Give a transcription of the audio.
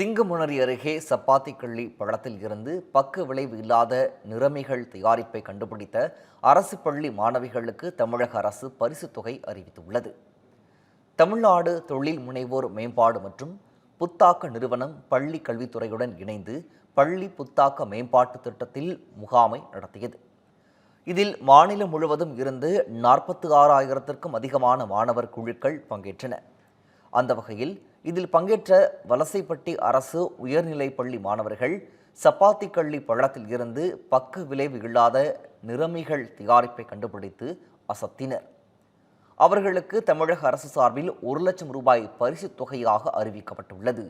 சிங்கமுனரி அருகே சப்பாத்திக்கள்ளி பழத்தில் இருந்து பக்க விளைவு இல்லாத நிறமிகள் தயாரிப்பை கண்டுபிடித்த அரசு பள்ளி மாணவிகளுக்கு தமிழக அரசு பரிசுத் தொகை அறிவித்துள்ளது. தமிழ்நாடு தொழில் முனைவோர் மேம்பாடு மற்றும் புத்தாக்க நிறுவனம் பள்ளி கல்வித்துறையுடன் இணைந்து பள்ளி புத்தாக்க மேம்பாட்டு திட்டத்தில் முகாமை நடத்தியது. இதில் மாநிலம் முழுவதும் இருந்து 46,000க்கும் அதிகமான மாணவர் குழுக்கள் பங்கேற்றன. அந்த வகையில் இதில் பங்கேற்ற வலசைப்பட்டி அரசு உயர்நிலைப் பள்ளி மாணவர்கள் சப்பாத்திக்கள்ளி பழத்தில் இருந்து பக்க விளைவு இல்லாத நிறமிகள் தயாரிப்பை கண்டுபிடித்து அசத்தினர். அவர்களுக்கு தமிழக அரசு சார்பில் 1 லட்சம் ரூபாய் பரிசுத் தொகையாக அறிவிக்கப்பட்டுள்ளது.